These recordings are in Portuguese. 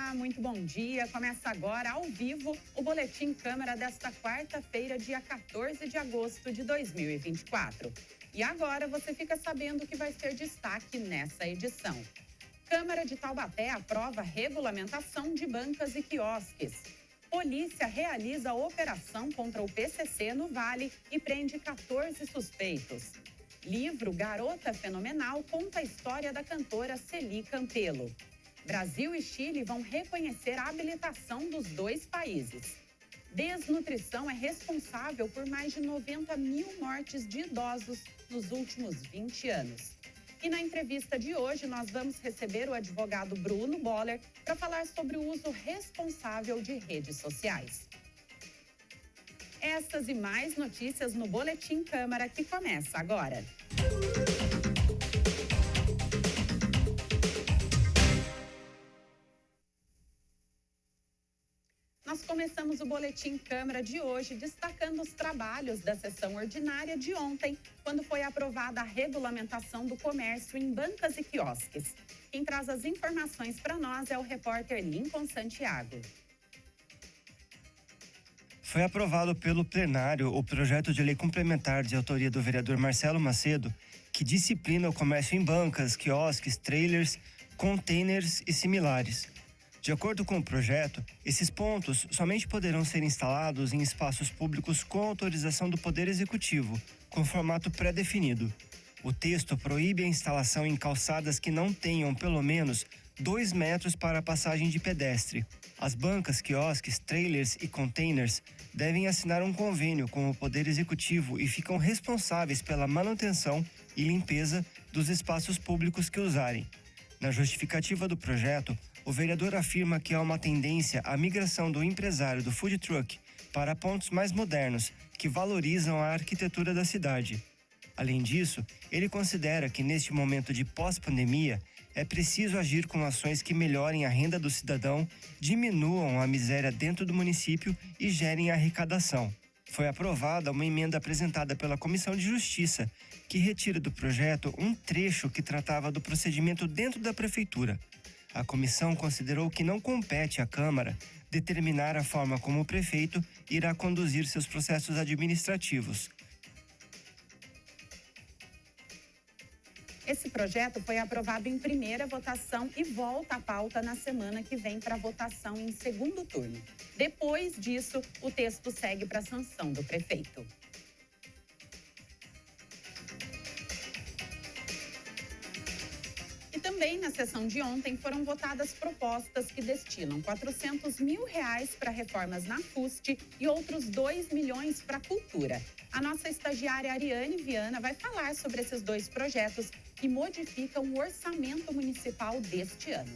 Olá, muito bom dia. Começa agora, ao vivo, o Boletim Câmara desta quarta-feira, dia 14 de agosto de 2024. E agora você fica sabendo o que vai ser destaque nessa edição. Câmara de Taubaté aprova regulamentação de bancas e quiosques. Polícia realiza operação contra o PCC no Vale e prende 14 suspeitos. Livro Garota Fenomenal conta a história da cantora Celi Campelo. Brasil e Chile vão reconhecer a habilitação dos dois países. Desnutrição é responsável por mais de 90 mil mortes de idosos nos últimos 20 anos. E na entrevista de hoje, nós vamos receber o advogado Bruno Boller para falar sobre o uso responsável de redes sociais. Essas e mais notícias no Boletim Câmara, que começa agora. Nós começamos o Boletim Câmara de hoje destacando os trabalhos da sessão ordinária de ontem, quando foi aprovada a regulamentação do comércio em bancas e quiosques. Quem traz as informações para nós é o repórter Lincoln Santiago. Foi aprovado pelo plenário o projeto de lei complementar de autoria do vereador Marcelo Macedo, que disciplina o comércio em bancas, quiosques, trailers, containers e similares. De acordo com o projeto, esses pontos somente poderão ser instalados em espaços públicos com autorização do Poder Executivo, com formato pré-definido. O texto proíbe a instalação em calçadas que não tenham pelo menos 2 metros para a passagem de pedestre. As bancas, quiosques, trailers e containers devem assinar um convênio com o Poder Executivo e ficam responsáveis pela manutenção e limpeza dos espaços públicos que usarem. Na justificativa do projeto, o vereador afirma que há uma tendência à migração do empresário do food truck para pontos mais modernos, que valorizam a arquitetura da cidade. Além disso, ele considera que neste momento de pós-pandemia, é preciso agir com ações que melhorem a renda do cidadão, diminuam a miséria dentro do município e gerem arrecadação. Foi aprovada uma emenda apresentada pela Comissão de Justiça, que retira do projeto um trecho que tratava do procedimento dentro da Prefeitura. A comissão considerou que não compete à Câmara determinar a forma como o prefeito irá conduzir seus processos administrativos. Esse projeto foi aprovado em primeira votação e volta à pauta na semana que vem para votação em segundo turno. Depois disso, o texto segue para a sanção do prefeito. E também na sessão de ontem foram votadas propostas que destinam R$400 mil para reformas na FUST e outros R$2 milhões para a cultura. A nossa estagiária Ariane Viana vai falar sobre esses dois projetos que modificam o orçamento municipal deste ano.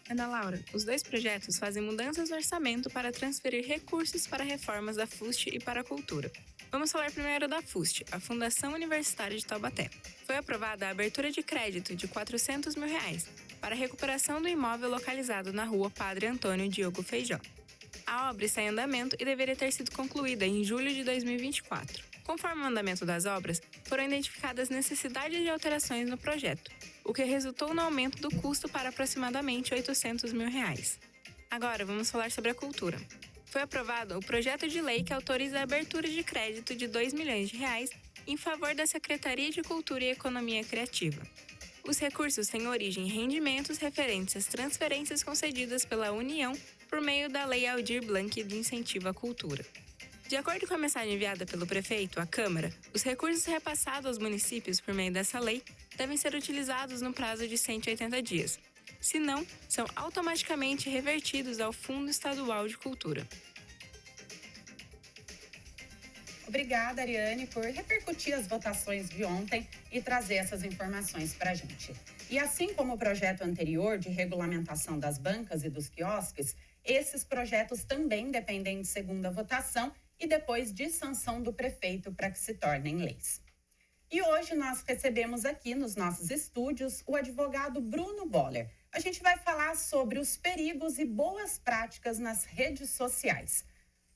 Ana Laura, os dois projetos fazem mudanças no orçamento para transferir recursos para reformas da FUST e para a cultura. Vamos falar primeiro da FUST, a Fundação Universitária de Taubaté. Foi aprovada a abertura de crédito de R$400 mil para a recuperação do imóvel localizado na rua Padre Antônio Diogo Feijó. A obra está em andamento e deveria ter sido concluída em julho de 2024. Conforme o andamento das obras, foram identificadas necessidades de alterações no projeto, o que resultou no aumento do custo para aproximadamente R$800 mil. Agora, vamos falar sobre a cultura. Foi aprovado o projeto de lei que autoriza a abertura de crédito de R$2 milhões em favor da Secretaria de Cultura e Economia Criativa. Os recursos têm origem em rendimentos referentes às transferências concedidas pela União por meio da Lei Aldir Blanc de Incentivo à Cultura. De acordo com a mensagem enviada pelo prefeito à Câmara, os recursos repassados aos municípios por meio dessa lei devem ser utilizados no prazo de 180 dias. Se não, são automaticamente revertidos ao Fundo Estadual de Cultura. Obrigada, Ariane, por repercutir as votações de ontem e trazer essas informações para a gente. E assim como o projeto anterior de regulamentação das bancas e dos quiosques, esses projetos também dependem de segunda votação e depois de sanção do prefeito para que se tornem leis. E hoje nós recebemos aqui nos nossos estúdios o advogado Bruno Boller. A gente vai falar sobre os perigos e boas práticas nas redes sociais.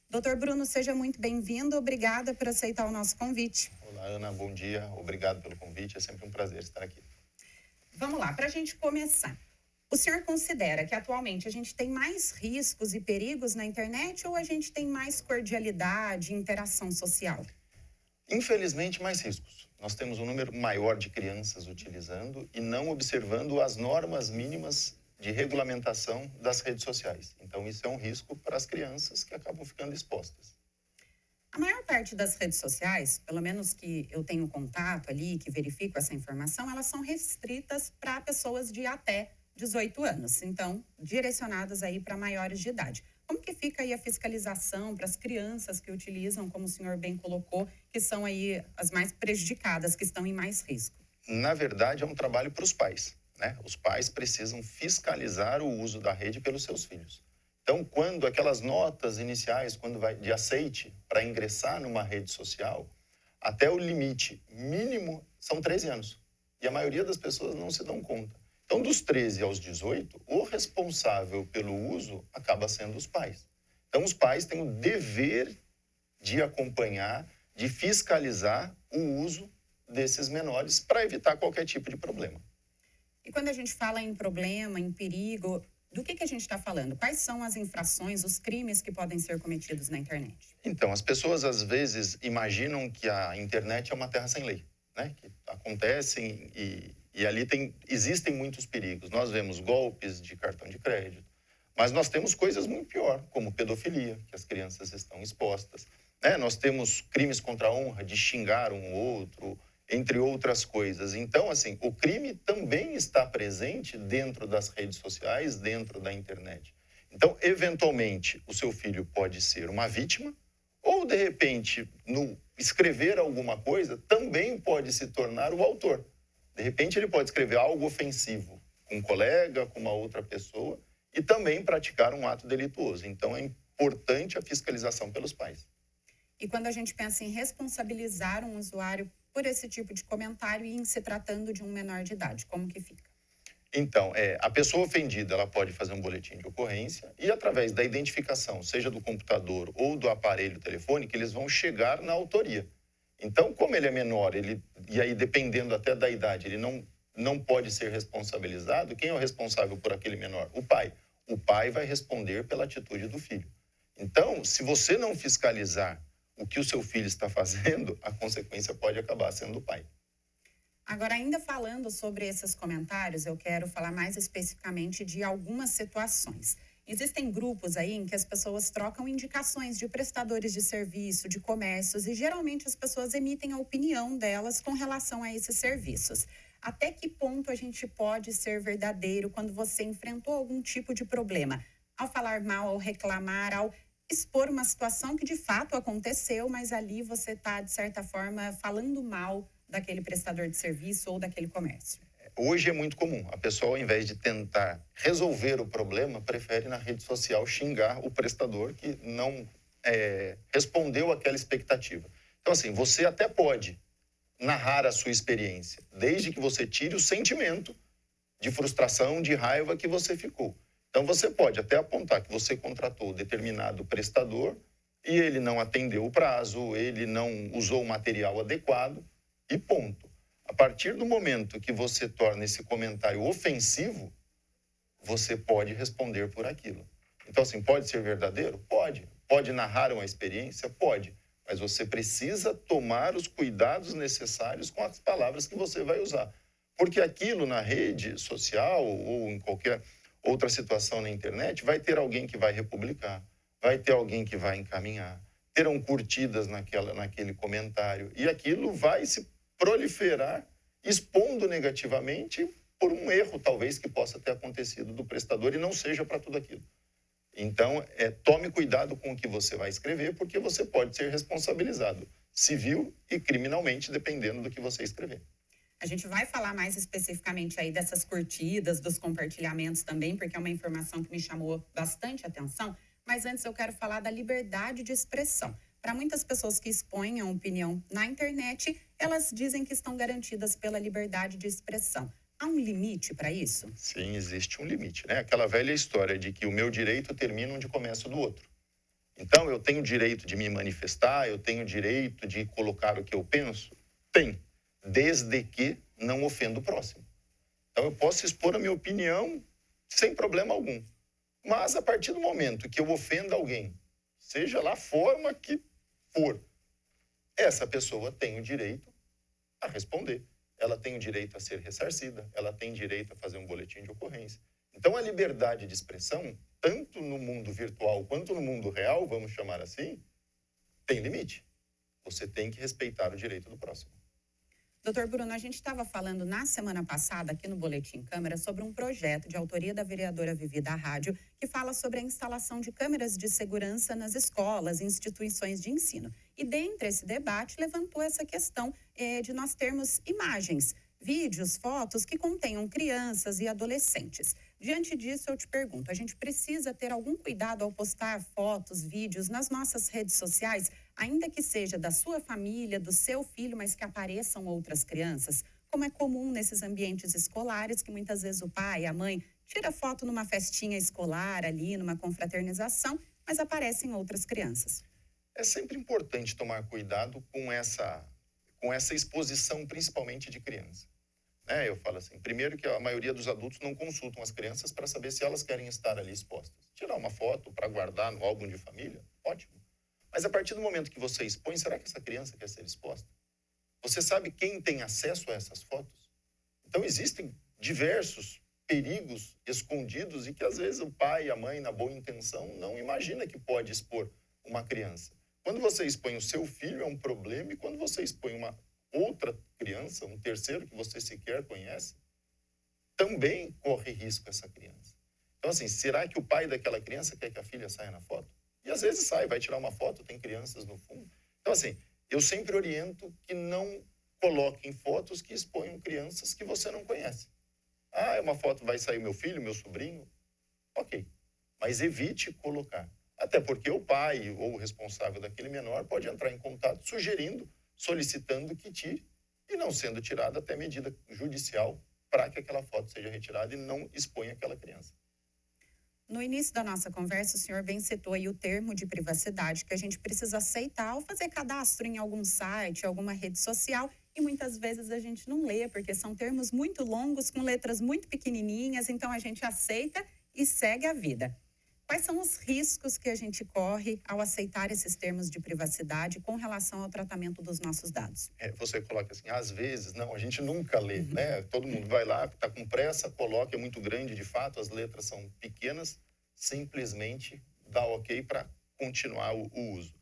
Doutor Bruno, seja muito bem-vindo. Obrigada por aceitar o nosso convite. Olá, Ana. Bom dia. Obrigado pelo convite. É sempre um prazer estar aqui. Vamos lá, para a gente começar. O senhor considera que atualmente a gente tem mais riscos e perigos na internet ou a gente tem mais cordialidade e interação social? Infelizmente, mais riscos. Nós temos um número maior de crianças utilizando e não observando as normas mínimas de regulamentação das redes sociais. Então, isso é um risco para as crianças que acabam ficando expostas. A maior parte das redes sociais, pelo menos que eu tenho contato ali, que verifico essa informação, elas são restritas para pessoas de até 18 anos. Então, direcionadas aí para maiores de idade. Como que fica aí a fiscalização para as crianças que utilizam, como o senhor bem colocou, que são aí as mais prejudicadas, que estão em mais risco? Na verdade, é um trabalho para os pais, né? Os pais precisam fiscalizar o uso da rede pelos seus filhos. Então, quando aquelas notas iniciais, quando vai de aceite para ingressar numa rede social, até o limite mínimo são 13 anos. E a maioria das pessoas não se dão conta. Então, dos 13 aos 18, o responsável pelo uso acaba sendo os pais. Então, os pais têm o dever de acompanhar, de fiscalizar o uso desses menores para evitar qualquer tipo de problema. E quando a gente fala em problema, em perigo, do que a gente está falando? Quais são as infrações, os crimes que podem ser cometidos na internet? Então, as pessoas às vezes imaginam que a internet é uma terra sem lei, né? Que acontecem e ali existem muitos perigos. Nós vemos golpes de cartão de crédito, mas nós temos coisas muito pior, como pedofilia, que as crianças estão expostas, né? Nós temos crimes contra a honra, de xingar um outro, entre outras coisas. Então, assim, o crime também está presente dentro das redes sociais, dentro da internet. Então, eventualmente, o seu filho pode ser uma vítima, ou, de repente, no escrever alguma coisa, também pode se tornar o autor. De repente, ele pode escrever algo ofensivo com um colega, com uma outra pessoa, e também praticar um ato delituoso. Então, é importante a fiscalização pelos pais. E quando a gente pensa em responsabilizar um usuário por esse tipo de comentário e em se tratando de um menor de idade, como que fica? Então, a pessoa ofendida, ela pode fazer um boletim de ocorrência e, através da identificação, seja do computador ou do aparelho telefônico, eles vão chegar na autoria. Então, como ele é menor, e aí, dependendo até da idade, ele não pode ser responsabilizado, quem é o responsável por aquele menor? O pai. O pai vai responder pela atitude do filho. Então, se você não fiscalizar o que o seu filho está fazendo, a consequência pode acabar sendo o pai. Agora, ainda falando sobre esses comentários, eu quero falar mais especificamente de algumas situações. Existem grupos aí em que as pessoas trocam indicações de prestadores de serviço, de comércios, e geralmente as pessoas emitem a opinião delas com relação a esses serviços. Até que ponto a gente pode ser verdadeiro quando você enfrentou algum tipo de problema? Ao falar mal, ao reclamar, ao expor uma situação que de fato aconteceu, mas ali você está, de certa forma, falando mal daquele prestador de serviço ou daquele comércio. Hoje é muito comum. A pessoa, ao invés de tentar resolver o problema, prefere na rede social xingar o prestador que não respondeu àquela expectativa. Então, assim, você até pode narrar a sua experiência, desde que você tire o sentimento de frustração, de raiva que você ficou. Então, você pode até apontar que você contratou determinado prestador e ele não atendeu o prazo, ele não usou o material adequado e ponto. A partir do momento que você torna esse comentário ofensivo, você pode responder por aquilo. Então, assim, pode ser verdadeiro? Pode. Pode narrar uma experiência? Pode. Mas você precisa tomar os cuidados necessários com as palavras que você vai usar. Porque aquilo na rede social ou em qualquer outra situação na internet, vai ter alguém que vai republicar, vai ter alguém que vai encaminhar, terão curtidas naquele comentário, e aquilo vai se proliferar, expondo negativamente por um erro, talvez, que possa ter acontecido do prestador e não seja para tudo aquilo. Então, tome cuidado com o que você vai escrever, porque você pode ser responsabilizado civil e criminalmente, dependendo do que você escrever. A gente vai falar mais especificamente aí dessas curtidas, dos compartilhamentos também, porque é uma informação que me chamou bastante atenção. Mas antes eu quero falar da liberdade de expressão. Para muitas pessoas que expõem a opinião na internet, elas dizem que estão garantidas pela liberdade de expressão. Há um limite para isso? Sim, existe um limite, né? Aquela velha história de que o meu direito termina onde começa o do outro. Então, eu tenho o direito de me manifestar, eu tenho o direito de colocar o que eu penso? Tem. Desde que não ofenda o próximo. Então, eu posso expor a minha opinião sem problema algum. Mas a partir do momento que eu ofenda alguém, seja lá a forma que for, essa pessoa tem o direito a responder. Ela tem o direito a ser ressarcida, ela tem direito a fazer um boletim de ocorrência. Então, a liberdade de expressão, tanto no mundo virtual quanto no mundo real, vamos chamar assim, tem limite. Você tem que respeitar o direito do próximo. Doutor Bruno, a gente estava falando na semana passada aqui no Boletim Câmara sobre um projeto de autoria da vereadora Vivi da Rádio que fala sobre a instalação de câmeras de segurança nas escolas e instituições de ensino. E dentre esse debate levantou essa questão de nós termos imagens, vídeos, fotos que contenham crianças e adolescentes. Diante disso, eu te pergunto, a gente precisa ter algum cuidado ao postar fotos, vídeos nas nossas redes sociais, ainda que seja da sua família, do seu filho, mas que apareçam outras crianças? Como é comum nesses ambientes escolares, que muitas vezes o pai, a mãe, tira foto numa festinha escolar ali, numa confraternização, mas aparecem outras crianças. É sempre importante tomar cuidado com essa exposição, principalmente de criança. Eu falo assim, primeiro que a maioria dos adultos não consultam as crianças para saber se elas querem estar ali expostas. Tirar uma foto para guardar no álbum de família, ótimo. Mas a partir do momento que você expõe, será que essa criança quer ser exposta? Você sabe quem tem acesso a essas fotos? Então existem diversos perigos escondidos e que às vezes o pai e a mãe, na boa intenção, não imagina que pode expor uma criança. Quando você expõe o seu filho é um problema, e quando você expõe uma outra criança, um terceiro que você sequer conhece, também corre risco essa criança. Então, assim, será que o pai daquela criança quer que a filha saia na foto? E às vezes sai, vai tirar uma foto, tem crianças no fundo. Então, assim, eu sempre oriento que não coloquem fotos que exponham crianças que você não conhece. Ah, é uma foto, vai sair meu filho, meu sobrinho? Ok, mas evite colocar. Até porque o pai ou o responsável daquele menor pode entrar em contato sugerindo, solicitando que tire, e não sendo tirada até medida judicial para que aquela foto seja retirada e não exponha aquela criança. No início da nossa conversa, o senhor bem citou aí o termo de privacidade que a gente precisa aceitar ao fazer cadastro em algum site, alguma rede social, e muitas vezes a gente não lê, porque são termos muito longos, com letras muito pequenininhas, então a gente aceita e segue a vida. Quais são os riscos que a gente corre ao aceitar esses termos de privacidade com relação ao tratamento dos nossos dados? Você coloca assim, às vezes, não, a gente nunca lê, né? Todo mundo vai lá, está com pressa, coloca, é muito grande, de fato, as letras são pequenas, simplesmente dá ok para continuar o uso.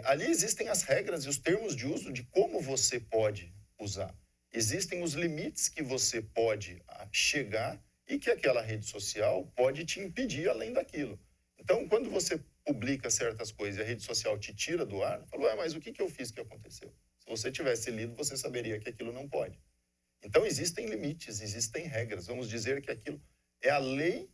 Ali existem as regras e os termos de uso de como você pode usar. Existem os limites que você pode chegar e que aquela rede social pode te impedir além daquilo. Então, quando você publica certas coisas e a rede social te tira do ar, fala, mas o que eu fiz que aconteceu? Se você tivesse lido, você saberia que aquilo não pode. Então, existem limites, existem regras. Vamos dizer que aquilo é a lei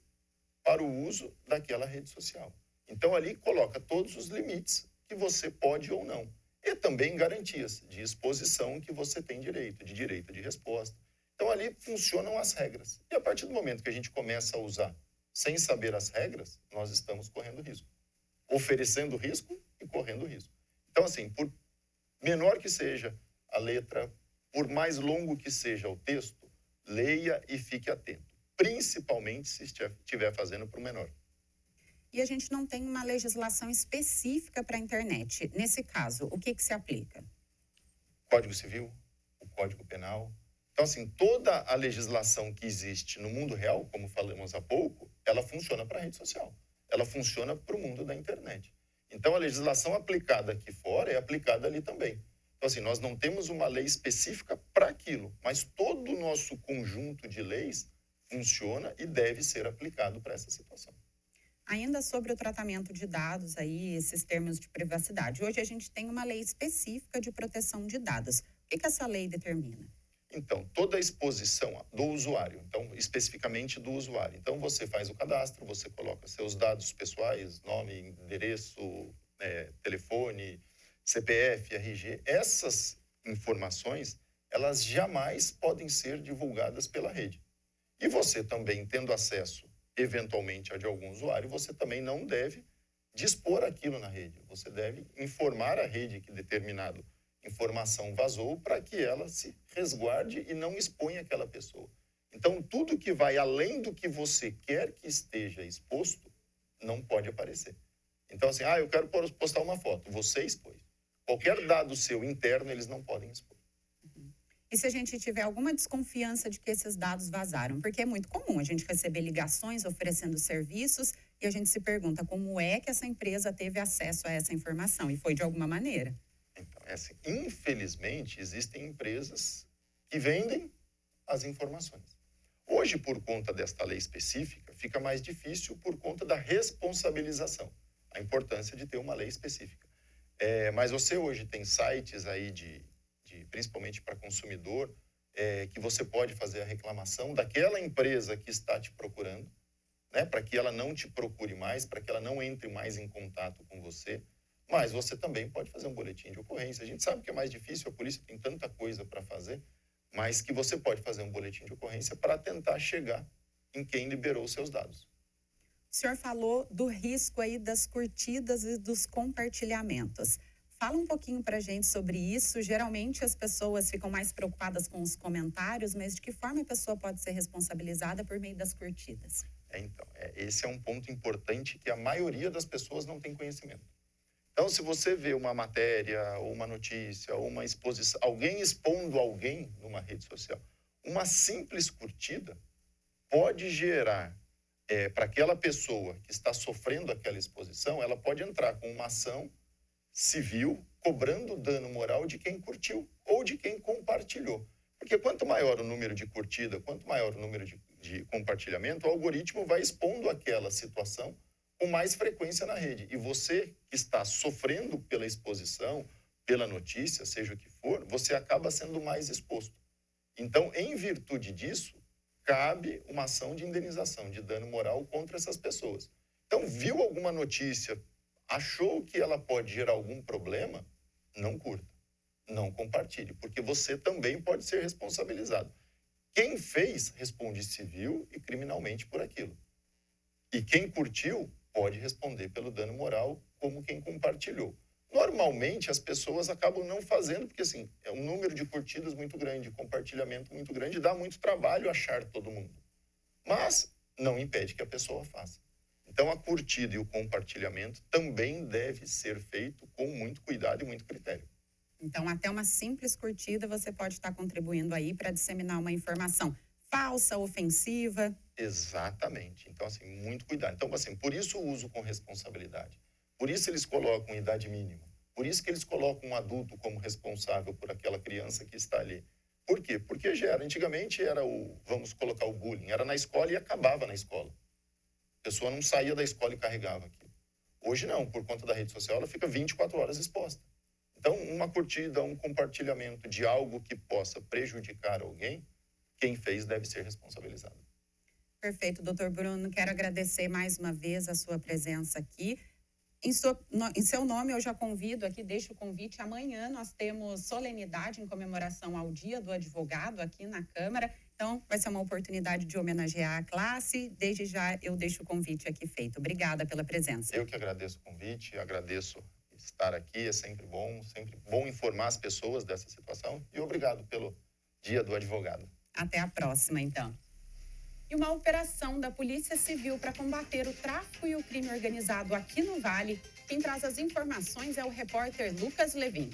para o uso daquela rede social. Então, ali coloca todos os limites que você pode ou não. E também garantias de exposição que você tem direito de resposta. Então, ali funcionam as regras. E a partir do momento que a gente começa a usar sem saber as regras, nós estamos correndo risco. Oferecendo risco e correndo risco. Então, assim, por menor que seja a letra, por mais longo que seja o texto, leia e fique atento. Principalmente se estiver fazendo para o menor. E a gente não tem uma legislação específica para a internet. Nesse caso, o que se aplica? Código Civil, o Código Penal. Então, assim, toda a legislação que existe no mundo real, como falamos há pouco, ela funciona para a rede social. Ela funciona para o mundo da internet. Então, a legislação aplicada aqui fora é aplicada ali também. Então, assim, nós não temos uma lei específica para aquilo, mas todo o nosso conjunto de leis funciona e deve ser aplicado para essa situação. Ainda sobre o tratamento de dados aí, esses termos de privacidade. Hoje a gente tem uma lei específica de proteção de dados. O que essa lei determina? Então, toda a exposição do usuário, então, especificamente do usuário. Então, você faz o cadastro, você coloca seus dados pessoais, nome, endereço, telefone, CPF, RG. Essas informações, elas jamais podem ser divulgadas pela rede. E você também, tendo acesso, eventualmente, a de algum usuário, você também não deve dispor aquilo na rede. Você deve informar a rede que determinado informação vazou para que ela se resguarde e não exponha aquela pessoa. Então, tudo que vai além do que você quer que esteja exposto, não pode aparecer. Então, assim, eu quero postar uma foto, você expôs. Qualquer dado seu interno, eles não podem expor. E se a gente tiver alguma desconfiança de que esses dados vazaram? Porque é muito comum a gente receber ligações oferecendo serviços e a gente se pergunta como é que essa empresa teve acesso a essa informação, e foi de alguma maneira. Então, é assim, infelizmente, existem empresas que vendem as informações. Hoje, por conta desta lei específica, fica mais difícil por conta da responsabilização. A importância de ter uma lei específica. Mas você hoje tem sites aí principalmente para consumidor, que você pode fazer a reclamação daquela empresa que está te procurando, né, para que ela não te procure mais, para que ela não entre mais em contato com você. Mas você também pode fazer um boletim de ocorrência. A gente sabe que é mais difícil, a polícia tem tanta coisa para fazer, mas que você pode fazer um boletim de ocorrência para tentar chegar em quem liberou os seus dados. O senhor falou do risco aí das curtidas e dos compartilhamentos. Fala um pouquinho para a gente sobre isso. Geralmente as pessoas ficam mais preocupadas com os comentários, mas de que forma a pessoa pode ser responsabilizada por meio das curtidas? Esse é um ponto importante que a maioria das pessoas não tem conhecimento. Então, se você vê uma matéria, ou uma notícia, ou uma exposição, alguém expondo alguém numa rede social, uma simples curtida pode gerar, para aquela pessoa que está sofrendo aquela exposição, ela pode entrar com uma ação civil cobrando dano moral de quem curtiu ou de quem compartilhou. Porque quanto maior o número de curtida, quanto maior o número de compartilhamento, o algoritmo vai expondo aquela situação com mais frequência na rede. E você que está sofrendo pela exposição, pela notícia, seja o que for, você acaba sendo mais exposto. Então, em virtude disso, cabe uma ação de indenização, de dano moral contra essas pessoas. Então, viu alguma notícia, achou que ela pode gerar algum problema, não curta, não compartilhe, porque você também pode ser responsabilizado. Quem fez, responde civil e criminalmente por aquilo. E quem curtiu, pode responder pelo dano moral, como quem compartilhou. Normalmente, as pessoas acabam não fazendo, porque assim, é um número de curtidas muito grande, compartilhamento muito grande, dá muito trabalho achar todo mundo. Mas não impede que a pessoa faça. Então, a curtida e o compartilhamento também deve ser feito com muito cuidado e muito critério. Então, até uma simples curtida você pode estar contribuindo aí para disseminar uma informação falsa, ofensiva. Exatamente. Então, assim, muito cuidado. Então, assim, por isso o uso com responsabilidade. Por isso eles colocam idade mínima. Por isso que eles colocam um adulto como responsável por aquela criança que está ali. Por quê? Porque antigamente era vamos colocar o bullying, era na escola e acabava na escola. A pessoa não saía da escola e carregava aquilo. Hoje não, por conta da rede social, ela fica 24 horas exposta. Então, uma curtida, um compartilhamento de algo que possa prejudicar alguém, quem fez deve ser responsabilizado. Perfeito, doutor Bruno. Quero agradecer mais uma vez a sua presença aqui. Em seu nome, eu já convido aqui, deixo o convite. Amanhã nós temos solenidade em comemoração ao Dia do Advogado aqui na Câmara. Então, vai ser uma oportunidade de homenagear a classe. Desde já, eu deixo o convite aqui feito. Obrigada pela presença. Eu que agradeço o convite, agradeço estar aqui. É sempre bom informar as pessoas dessa situação. E obrigado pelo Dia do Advogado. Até a próxima, então. E uma operação da Polícia Civil para combater o tráfico e o crime organizado aqui no Vale. Quem traz as informações é o repórter Lucas Levin.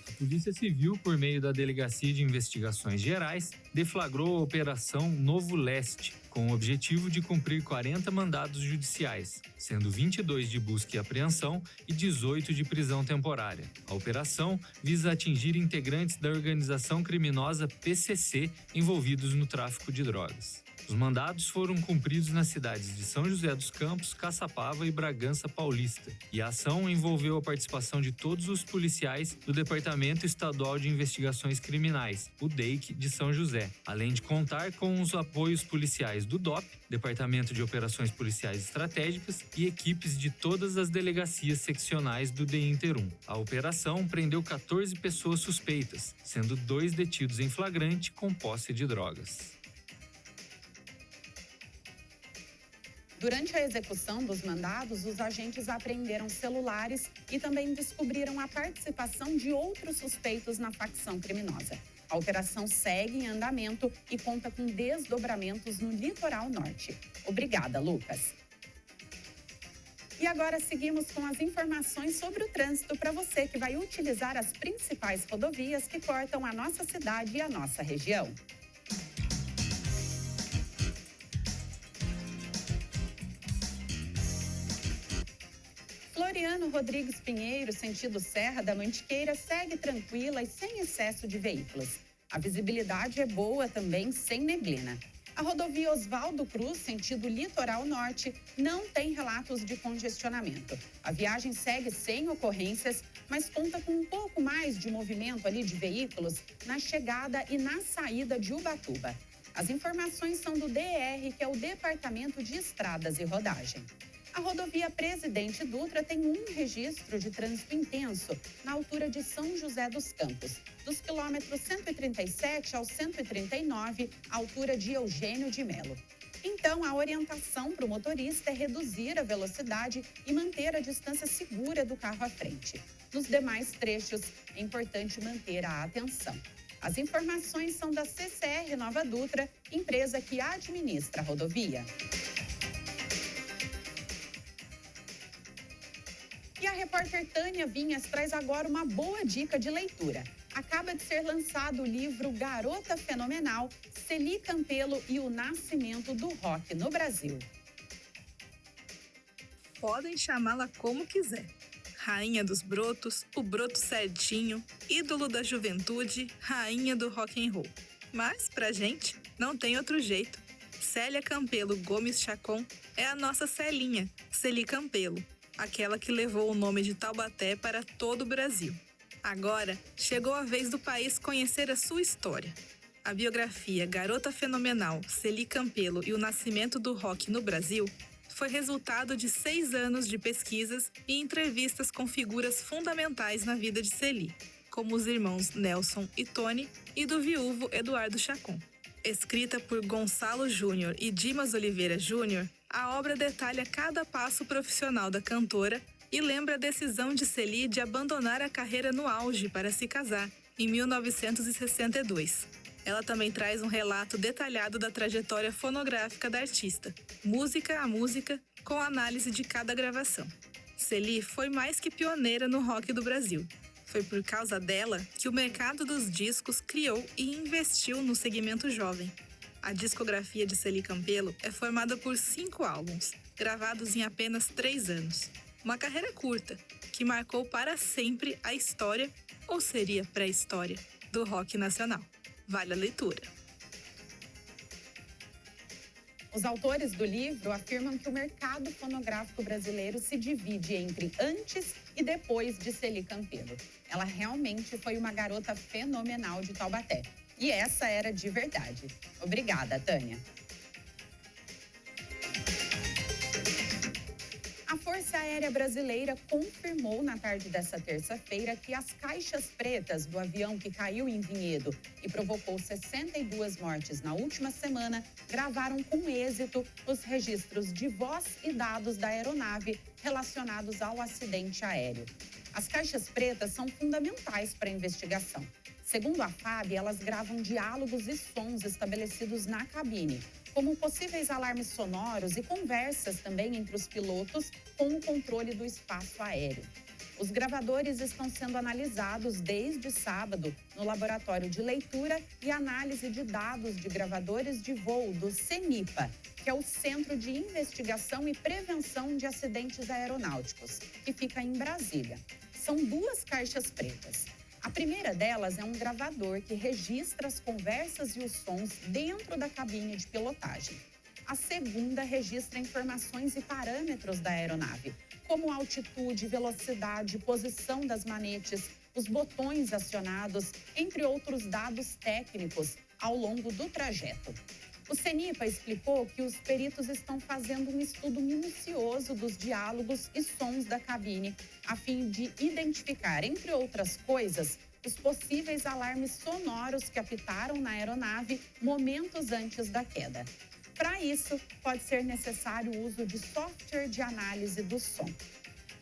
A Polícia Civil, por meio da Delegacia de Investigações Gerais, deflagrou a Operação Novo Leste, com o objetivo de cumprir 40 mandados judiciais, sendo 22 de busca e apreensão e 18 de prisão temporária. A operação visa atingir integrantes da organização criminosa PCC envolvidos no tráfico de drogas. Os mandados foram cumpridos nas cidades de São José dos Campos, Caçapava e Bragança Paulista, e a ação envolveu a participação de todos os policiais do Departamento Estadual de Investigações Criminais, o DEIC de São José, além de contar com os apoios policiais do DOP, Departamento de Operações Policiais Estratégicas, e equipes de todas as delegacias seccionais do DINTER 1. A operação prendeu 14 pessoas suspeitas, sendo 2 detidos em flagrante com posse de drogas. Durante a execução dos mandados, os agentes apreenderam celulares e também descobriram a participação de outros suspeitos na facção criminosa. A operação segue em andamento e conta com desdobramentos no litoral norte. Obrigada, Lucas. E agora seguimos com as informações sobre o trânsito para você que vai utilizar as principais rodovias que cortam a nossa cidade e a nossa região. Floriano Rodrigues Pinheiro, sentido Serra da Mantiqueira, segue tranquila e sem excesso de veículos. A visibilidade é boa também, sem neblina. A rodovia Oswaldo Cruz, sentido Litoral Norte, não tem relatos de congestionamento. A viagem segue sem ocorrências, mas conta com um pouco mais de movimento ali de veículos na chegada e na saída de Ubatuba. As informações são do DR, que é o Departamento de Estradas e Rodagem. A rodovia Presidente Dutra tem um registro de trânsito intenso na altura de São José dos Campos, dos quilômetros 137 ao 139, altura de Eugênio de Melo. Então, a orientação para o motorista é reduzir a velocidade e manter a distância segura do carro à frente. Nos demais trechos, é importante manter a atenção. As informações são da CCR Nova Dutra, empresa que administra a rodovia. E a repórter Tânia Vinhas traz agora uma boa dica de leitura. Acaba de ser lançado o livro Garota Fenomenal, Celi Campelo e o Nascimento do Rock no Brasil. Podem chamá-la como quiser. Rainha dos brotos, o broto certinho, ídolo da juventude, rainha do rock and roll. Mas, pra gente, não tem outro jeito. Célia Campelo Gomes Chacon é a nossa Celinha, Celi Campelo, aquela que levou o nome de Taubaté para todo o Brasil. Agora, chegou a vez do país conhecer a sua história. A biografia Garota Fenomenal, Celi Campelo e o Nascimento do Rock no Brasil foi resultado de 6 anos de pesquisas e entrevistas com figuras fundamentais na vida de Celi, como os irmãos Nelson e Tony e do viúvo Eduardo Chacon. Escrita por Gonçalo Júnior e Dimas Oliveira Júnior, a obra detalha cada passo profissional da cantora e lembra a decisão de Celi de abandonar a carreira no auge para se casar, em 1962. Ela também traz um relato detalhado da trajetória fonográfica da artista, música a música, com análise de cada gravação. Celi foi mais que pioneira no rock do Brasil. Foi por causa dela que o mercado dos discos criou e investiu no segmento jovem. A discografia de Celi Campelo é formada por 5 álbuns, gravados em apenas 3 anos. Uma carreira curta, que marcou para sempre a história, ou seria pré-história, do rock nacional. Vale a leitura. Os autores do livro afirmam que o mercado fonográfico brasileiro se divide entre antes e depois de Celi Campelo. Ela realmente foi uma garota fenomenal de Taubaté. E essa era de verdade. Obrigada, Tânia. A Força Aérea Brasileira confirmou na tarde desta terça-feira que as caixas pretas do avião que caiu em Vinhedo e provocou 62 mortes na última semana gravaram com êxito os registros de voz e dados da aeronave relacionados ao acidente aéreo. As caixas pretas são fundamentais para a investigação. Segundo a FAB, elas gravam diálogos e sons estabelecidos na cabine, como possíveis alarmes sonoros e conversas também entre os pilotos com o controle do espaço aéreo. Os gravadores estão sendo analisados desde sábado no Laboratório de Leitura e Análise de Dados de Gravadores de Voo do CENIPA, que é o Centro de Investigação e Prevenção de Acidentes Aeronáuticos, que fica em Brasília. São 2 caixas pretas. A primeira delas é um gravador que registra as conversas e os sons dentro da cabine de pilotagem. A segunda registra informações e parâmetros da aeronave, como altitude, velocidade, posição das manetes, os botões acionados, entre outros dados técnicos ao longo do trajeto. O CENIPA explicou que os peritos estão fazendo um estudo minucioso dos diálogos e sons da cabine, a fim de identificar, entre outras coisas, os possíveis alarmes sonoros que apitaram na aeronave momentos antes da queda. Para isso, pode ser necessário o uso de software de análise do som.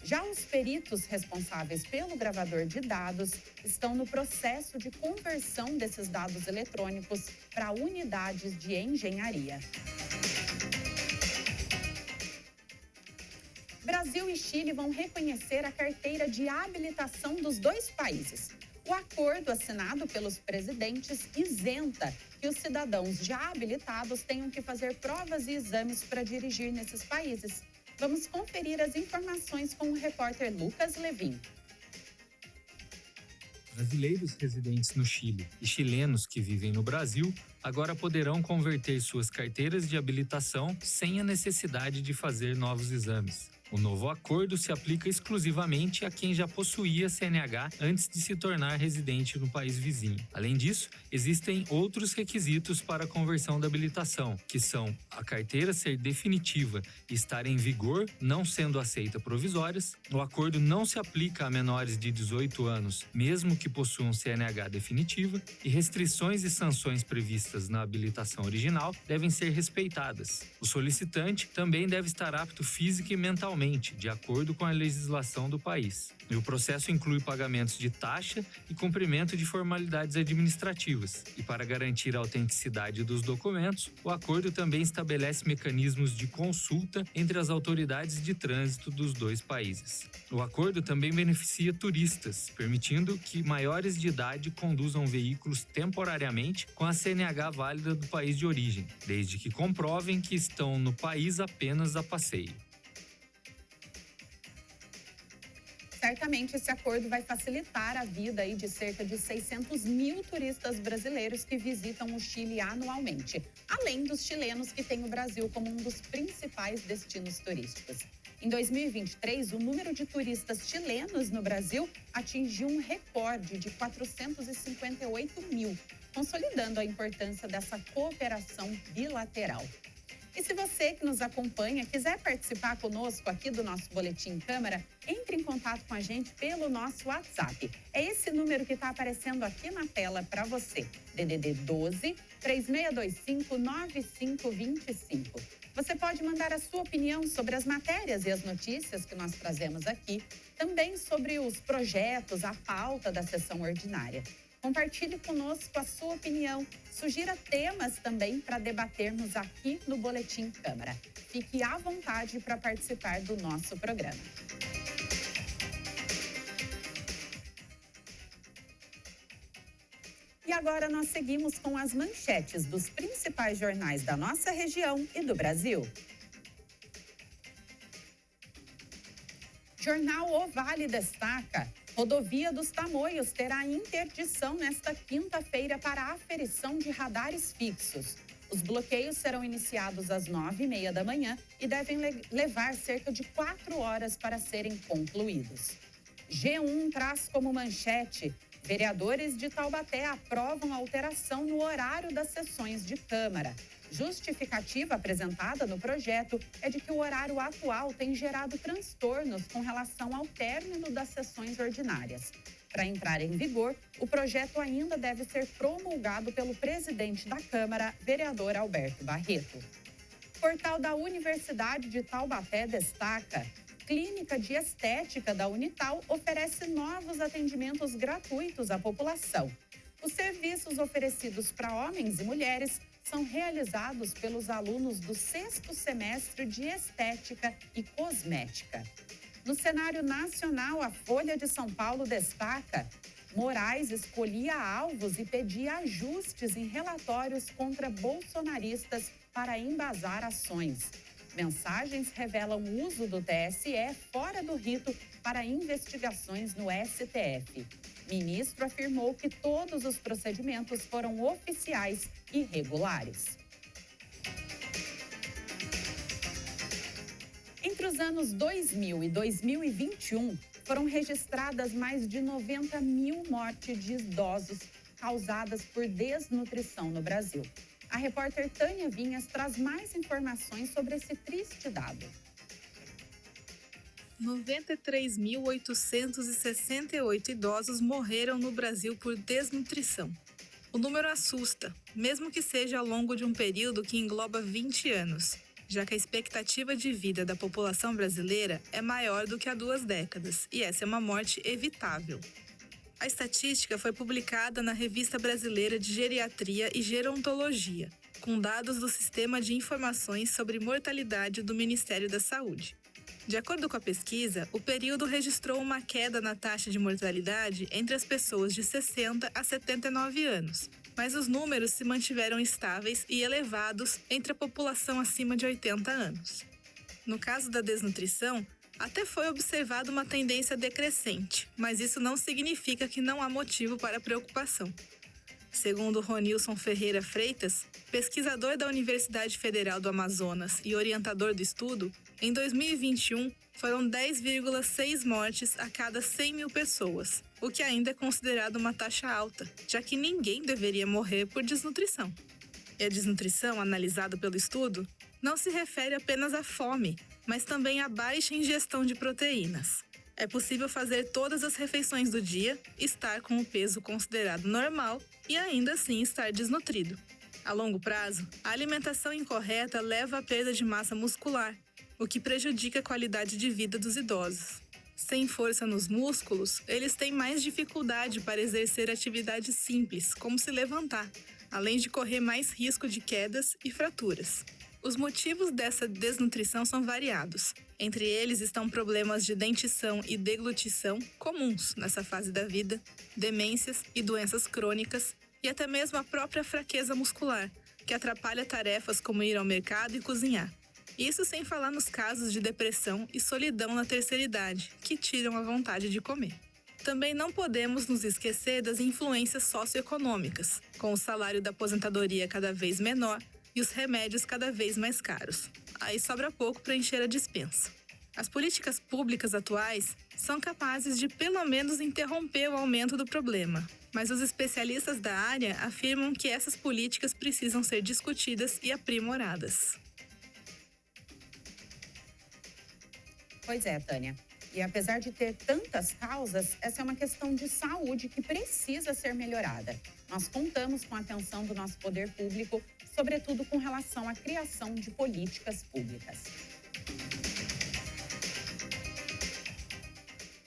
Já os peritos responsáveis pelo gravador de dados estão no processo de conversão desses dados eletrônicos para unidades de engenharia. Brasil e Chile vão reconhecer a carteira de habilitação dos dois países. O acordo assinado pelos presidentes isenta que os cidadãos já habilitados tenham que fazer provas e exames para dirigir nesses países. Vamos conferir as informações com o repórter Lucas Levin. Brasileiros residentes no Chile e chilenos que vivem no Brasil agora poderão converter suas carteiras de habilitação sem a necessidade de fazer novos exames. O novo acordo se aplica exclusivamente a quem já possuía CNH antes de se tornar residente no país vizinho. Além disso, existem outros requisitos para a conversão da habilitação, que são a carteira ser definitiva e estar em vigor, não sendo aceita provisórias. O acordo não se aplica a menores de 18 anos, mesmo que possuam CNH definitiva, e restrições e sanções previstas na habilitação original devem ser respeitadas. O solicitante também deve estar apto física e mentalmente, de acordo com a legislação do país. E o processo inclui pagamentos de taxa e cumprimento de formalidades administrativas. E para garantir a autenticidade dos documentos, o acordo também estabelece mecanismos de consulta entre as autoridades de trânsito dos dois países. O acordo também beneficia turistas, permitindo que maiores de idade conduzam veículos temporariamente com a CNH válida do país de origem, desde que comprovem que estão no país apenas a passeio. Certamente esse acordo vai facilitar a vida de cerca de 600 mil turistas brasileiros que visitam o Chile anualmente, além dos chilenos que têm o Brasil como um dos principais destinos turísticos. Em 2023, o número de turistas chilenos no Brasil atingiu um recorde de 458 mil, consolidando a importância dessa cooperação bilateral. E se você que nos acompanha quiser participar conosco aqui do nosso Boletim Câmara, entre em contato com a gente pelo nosso WhatsApp. É esse número que está aparecendo aqui na tela para você. DDD 12 3625 9525. Você pode mandar a sua opinião sobre as matérias e as notícias que nós trazemos aqui, também sobre os projetos, a pauta da sessão ordinária. Compartilhe conosco a sua opinião, sugira temas também para debatermos aqui no Boletim Câmara. Fique à vontade para participar do nosso programa. E agora nós seguimos com as manchetes dos principais jornais da nossa região e do Brasil. Jornal O Vale destaca: rodovia dos Tamoios terá interdição nesta quinta-feira para aferição de radares fixos. Os bloqueios serão iniciados às 9h30 da manhã e devem levar cerca de 4 horas para serem concluídos. G1 traz como manchete: vereadores de Taubaté aprovam alteração no horário das sessões de Câmara. Justificativa apresentada no projeto é de que o horário atual tem gerado transtornos com relação ao término das sessões ordinárias. Para entrar em vigor, o projeto ainda deve ser promulgado pelo presidente da Câmara, vereador Alberto Barreto. Portal da Universidade de Taubaté destaca: Clínica de Estética da Unital oferece novos atendimentos gratuitos à população. Os serviços oferecidos para homens e mulheres são realizados pelos alunos do 6º semestre de Estética e Cosmética. No cenário nacional, a Folha de São Paulo destaca: Moraes escolhia alvos e pedia ajustes em relatórios contra bolsonaristas para embasar ações. Mensagens revelam o uso do TSE fora do rito para investigações no STF. Ministro afirmou que todos os procedimentos foram oficiais e regulares. Entre os anos 2000 e 2021, foram registradas mais de 90 mil mortes de idosos causadas por desnutrição no Brasil. A repórter Tânia Vinhas traz mais informações sobre esse triste dado. 93.868 idosos morreram no Brasil por desnutrição. O número assusta, mesmo que seja ao longo de um período que engloba 20 anos, já que a expectativa de vida da população brasileira é maior do que há 2 décadas, e essa é uma morte evitável. A estatística foi publicada na Revista Brasileira de Geriatria e Gerontologia, com dados do Sistema de Informações sobre Mortalidade do Ministério da Saúde. De acordo com a pesquisa, o período registrou uma queda na taxa de mortalidade entre as pessoas de 60 a 79 anos, mas os números se mantiveram estáveis e elevados entre a população acima de 80 anos. No caso da desnutrição, até foi observada uma tendência decrescente, mas isso não significa que não há motivo para preocupação. Segundo Ronilson Ferreira Freitas, pesquisador da Universidade Federal do Amazonas e orientador do estudo, em 2021 foram 10,6 mortes a cada 100 mil pessoas, o que ainda é considerado uma taxa alta, já que ninguém deveria morrer por desnutrição. E a desnutrição, analisada pelo estudo, não se refere apenas à fome, mas também à baixa ingestão de proteínas. É possível fazer todas as refeições do dia, estar com o peso considerado normal e ainda assim estar desnutrido. A longo prazo, a alimentação incorreta leva à perda de massa muscular, o que prejudica a qualidade de vida dos idosos. Sem força nos músculos, eles têm mais dificuldade para exercer atividades simples, como se levantar, além de correr mais risco de quedas e fraturas. Os motivos dessa desnutrição são variados. Entre eles estão problemas de dentição e deglutição, comuns nessa fase da vida, demências e doenças crônicas, e até mesmo a própria fraqueza muscular, que atrapalha tarefas como ir ao mercado e cozinhar. Isso sem falar nos casos de depressão e solidão na terceira idade, que tiram a vontade de comer. Também não podemos nos esquecer das influências socioeconômicas, com o salário da aposentadoria cada vez menor e os remédios cada vez mais caros. Aí sobra pouco para encher a despensa. As políticas públicas atuais são capazes de pelo menos interromper o aumento do problema, mas os especialistas da área afirmam que essas políticas precisam ser discutidas e aprimoradas. Pois é, Tânia. E apesar de ter tantas causas, essa é uma questão de saúde que precisa ser melhorada. Nós contamos com a atenção do nosso poder público, sobretudo com relação à criação de políticas públicas.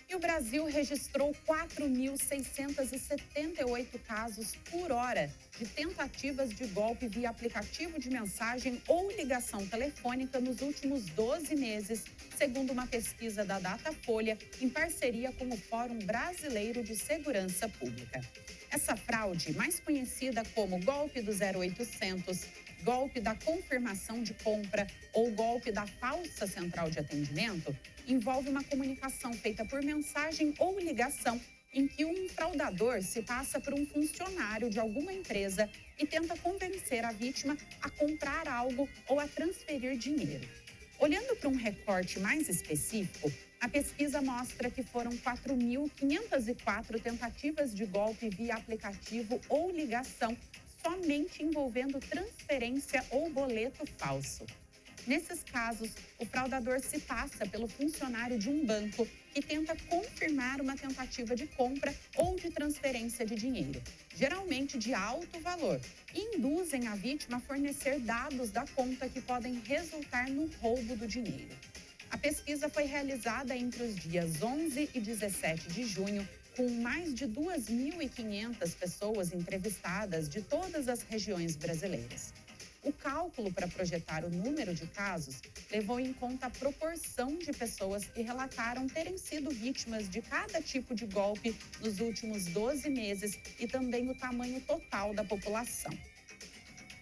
E o Brasil registrou 4.678 casos por hora de tentativas de golpe via aplicativo de mensagem ou ligação telefônica nos últimos 12 meses, segundo uma pesquisa da Datafolha, em parceria com o Fórum Brasileiro de Segurança Pública. Essa fraude, mais conhecida como golpe do 0800, golpe da confirmação de compra ou golpe da falsa central de atendimento, envolve uma comunicação feita por mensagem ou ligação em que um fraudador se passa por um funcionário de alguma empresa e tenta convencer a vítima a comprar algo ou a transferir dinheiro. Olhando para um recorte mais específico, a pesquisa mostra que foram 4.504 tentativas de golpe via aplicativo ou ligação, somente envolvendo transferência ou boleto falso. Nesses casos, o fraudador se passa pelo funcionário de um banco que tenta confirmar uma tentativa de compra ou de transferência de dinheiro, geralmente de alto valor, e induzem a vítima a fornecer dados da conta que podem resultar no roubo do dinheiro. A pesquisa foi realizada entre os dias 11 e 17 de junho, com mais de 2.500 pessoas entrevistadas de todas as regiões brasileiras. O cálculo para projetar o número de casos levou em conta a proporção de pessoas que relataram terem sido vítimas de cada tipo de golpe nos últimos 12 meses e também o tamanho total da população.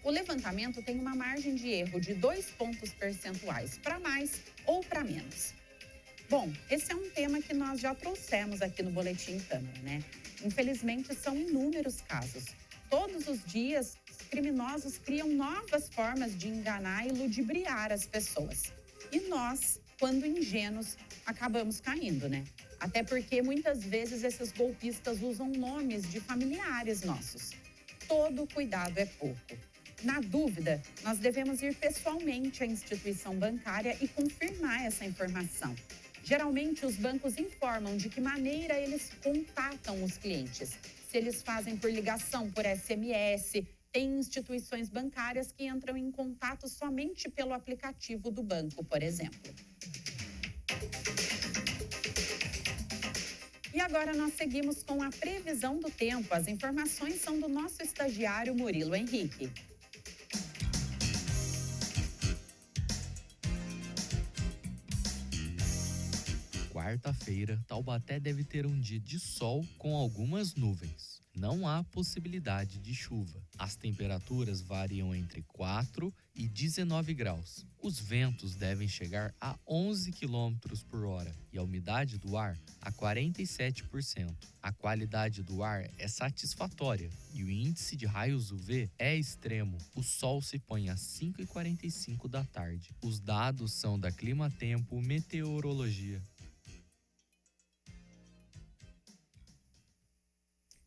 O levantamento tem uma margem de erro de 2 pontos percentuais para mais ou para menos. Bom, esse é um tema que nós já trouxemos aqui no Boletim Câmara, né? Infelizmente, são inúmeros casos. Todos os dias, os criminosos criam novas formas de enganar e ludibriar as pessoas. E nós, quando ingênuos, acabamos caindo, né? Até porque muitas vezes esses golpistas usam nomes de familiares nossos. Todo cuidado é pouco. Na dúvida, nós devemos ir pessoalmente à instituição bancária e confirmar essa informação. Geralmente, os bancos informam de que maneira eles contatam os clientes, se eles fazem por ligação, por SMS. Tem instituições bancárias que entram em contato somente pelo aplicativo do banco, por exemplo. E agora nós seguimos com a previsão do tempo. As informações são do nosso estagiário Murilo Henrique. Quarta-feira, Taubaté deve ter um dia de sol com algumas nuvens. Não há possibilidade de chuva. As temperaturas variam entre 4 e 19 graus. Os ventos devem chegar a 11 km por hora e a umidade do ar a 47%. A qualidade do ar é satisfatória e o índice de raios UV é extremo. O sol se põe às 5h45 da tarde. Os dados são da Climatempo Meteorologia.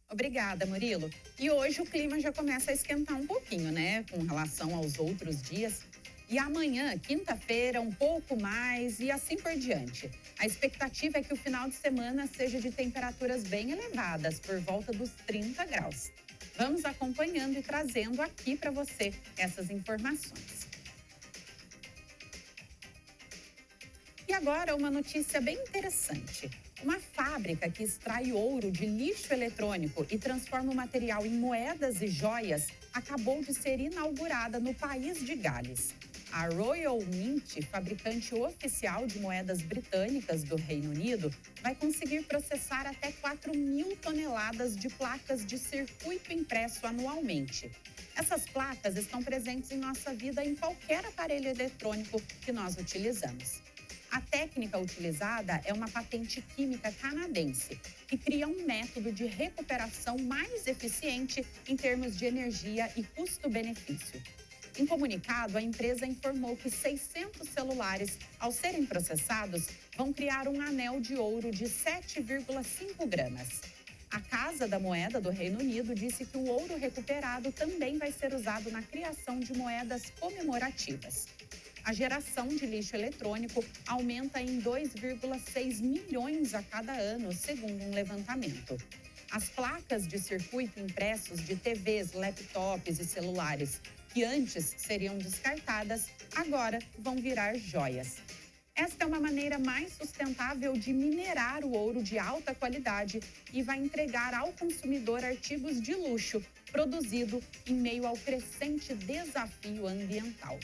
Obrigada, Murilo. E hoje o clima já começa a esquentar um pouquinho, né? Com relação aos outros dias. E amanhã, quinta-feira, um pouco mais e assim por diante. A expectativa é que o final de semana seja de temperaturas bem elevadas, por volta dos 30 graus. Vamos acompanhando e trazendo aqui para você essas informações. E agora uma notícia bem interessante. Uma fábrica que extrai ouro de lixo eletrônico e transforma o material em moedas e joias acabou de ser inaugurada no país de Gales. A Royal Mint, fabricante oficial de moedas britânicas do Reino Unido, vai conseguir processar até 4.000 toneladas de placas de circuito impresso anualmente. Essas placas estão presentes em nossa vida em qualquer aparelho eletrônico que nós utilizamos. A técnica utilizada é uma patente química canadense, que cria um método de recuperação mais eficiente em termos de energia e custo-benefício. Em comunicado, a empresa informou que 600 celulares, ao serem processados, vão criar um anel de ouro de 7,5 gramas. A Casa da Moeda do Reino Unido disse que o ouro recuperado também vai ser usado na criação de moedas comemorativas. A geração de lixo eletrônico aumenta em 2,6 milhões a cada ano, segundo um levantamento. As placas de circuito impressos de TVs, laptops e celulares, que antes seriam descartadas, agora vão virar joias. Esta é uma maneira mais sustentável de minerar o ouro de alta qualidade e vai entregar ao consumidor artigos de luxo, produzido em meio ao crescente desafio ambiental.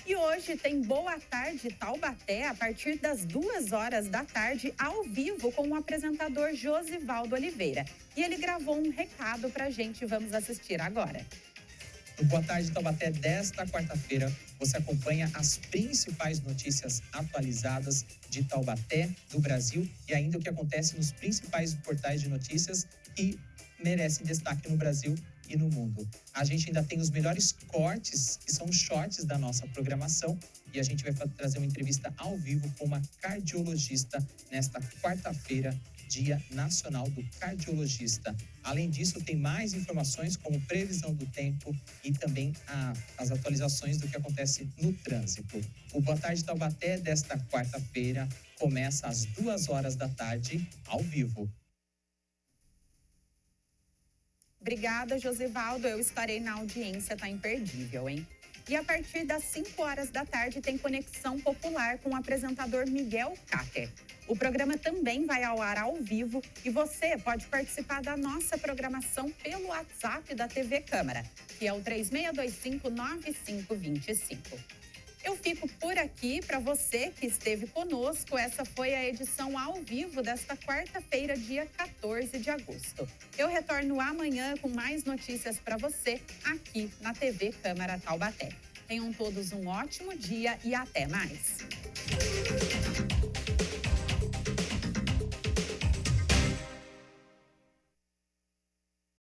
E hoje tem Boa Tarde Taubaté a partir das 2h da tarde, ao vivo, com o apresentador Josivaldo Oliveira. E ele gravou um recado pra gente, vamos assistir agora. No Boa Tarde Taubaté desta quarta-feira, você acompanha as principais notícias atualizadas de Taubaté, do Brasil e ainda o que acontece nos principais portais de notícias que merecem destaque no Brasil e no mundo. A gente ainda tem os melhores cortes, que são os shorts da nossa programação, e a gente vai trazer uma entrevista ao vivo com uma cardiologista nesta quarta-feira, Dia Nacional do Cardiologista. Além disso, tem mais informações como previsão do tempo e também as atualizações do que acontece no trânsito. O Boa Tarde Taubaté desta quarta-feira começa às 2h da tarde, ao vivo. Obrigada, Josivaldo. Eu estarei na audiência, tá imperdível, hein? E a partir das 5h da tarde tem Conexão Popular com o apresentador Miguel Cáter. O programa também vai ao ar ao vivo e você pode participar da nossa programação pelo WhatsApp da TV Câmara, que é o 3625-9525. Eu fico por aqui. Para você que esteve conosco, essa foi a edição ao vivo desta quarta-feira, dia 14 de agosto. Eu retorno amanhã com mais notícias para você aqui na TV Câmara Taubaté. Tenham todos um ótimo dia e até mais.